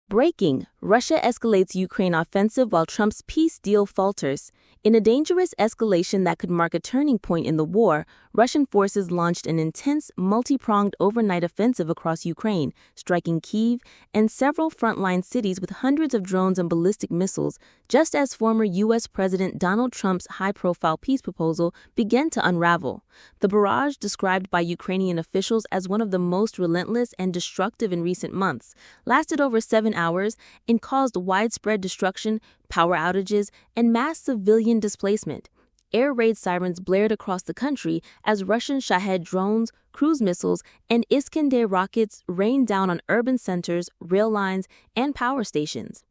Breaking: Russia escalates Ukraine offensive while Trump's peace deal falters. In a dangerous escalation that could mark a turning point in the war, Russian forces launched an intense, multi-pronged overnight offensive across Ukraine, striking Kyiv and several frontline cities with hundreds of drones and ballistic missiles, just as former U.S. President Donald Trump's high-profile peace proposal began to unravel. The barrage, described by Ukrainian officials as one of the most relentless and destructive in recent months, lasted over 7 hours and caused widespread destruction, power outages, and mass civilian displacement. Air raid sirens blared across the country as Russian Shahed drones, cruise missiles, and Iskander rockets rained down on urban centers, rail lines, and power stations.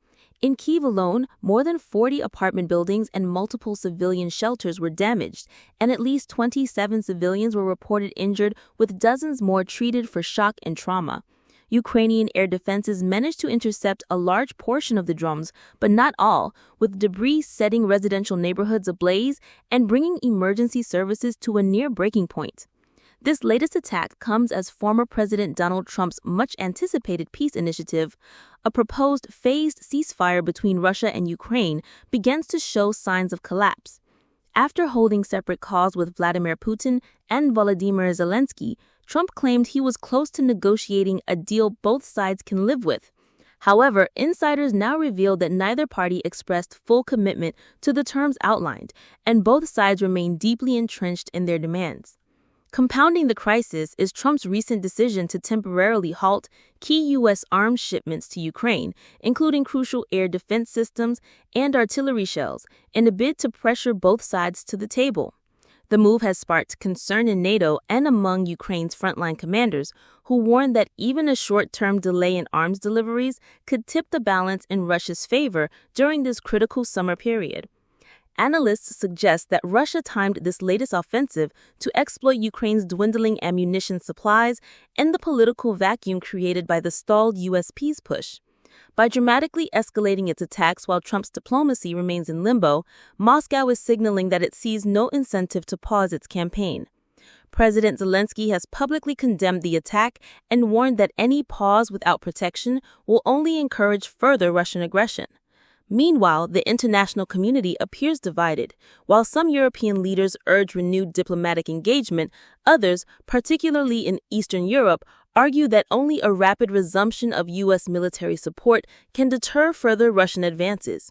In Kyiv alone, more than 40 apartment buildings and multiple civilian shelters were damaged, and at least 27 civilians were reported injured, with dozens more treated for shock and trauma. Ukrainian air defenses managed to intercept a large portion of the drones, but not all, with debris setting residential neighborhoods ablaze and bringing emergency services to a near breaking point. This latest attack comes as former President Donald Trump's much-anticipated peace initiative, a proposed phased ceasefire between Russia and Ukraine, begins to show signs of collapse. After holding separate calls with Vladimir Putin and Volodymyr Zelensky, Trump claimed he was close to negotiating a deal both sides can live with. However, insiders now reveal that neither party expressed full commitment to the terms outlined, and both sides remain deeply entrenched in their demands. Compounding the crisis is Trump's recent decision to temporarily halt key U.S. arms shipments to Ukraine, including crucial air defense systems and artillery shells, in a bid to pressure both sides to the table. The move has sparked concern in NATO and among Ukraine's frontline commanders, who warn that even a short-term delay in arms deliveries could tip the balance in Russia's favor during this critical summer period. Analysts suggest that Russia timed this latest offensive to exploit Ukraine's dwindling ammunition supplies and the political vacuum created by the stalled U.S. peace push. By dramatically escalating its attacks while Trump's diplomacy remains in limbo, Moscow is signaling that it sees no incentive to pause its campaign. President Zelensky has publicly condemned the attack and warned that any pause without protection will only encourage further Russian aggression. Meanwhile, the international community appears divided. While some European leaders urge renewed diplomatic engagement, others, particularly in Eastern Europe, argue that only a rapid resumption of U.S. military support can deter further Russian advances.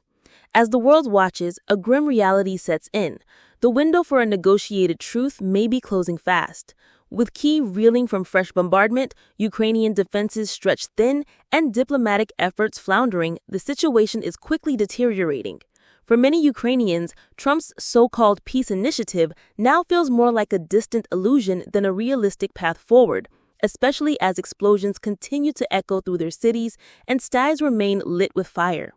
As the world watches, a grim reality sets in. The window for a negotiated truce may be closing fast. With Kyiv reeling from fresh bombardment, Ukrainian defenses stretched thin, and diplomatic efforts floundering, the situation is quickly deteriorating. For many Ukrainians, Trump's so-called peace initiative now feels more like a distant illusion than a realistic path forward, especially as explosions continue to echo through their cities and skies remain lit with fire.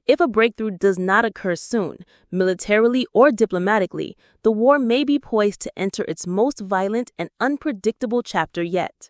If a breakthrough does not occur soon, militarily or diplomatically, the war may be poised to enter its most violent and unpredictable chapter yet.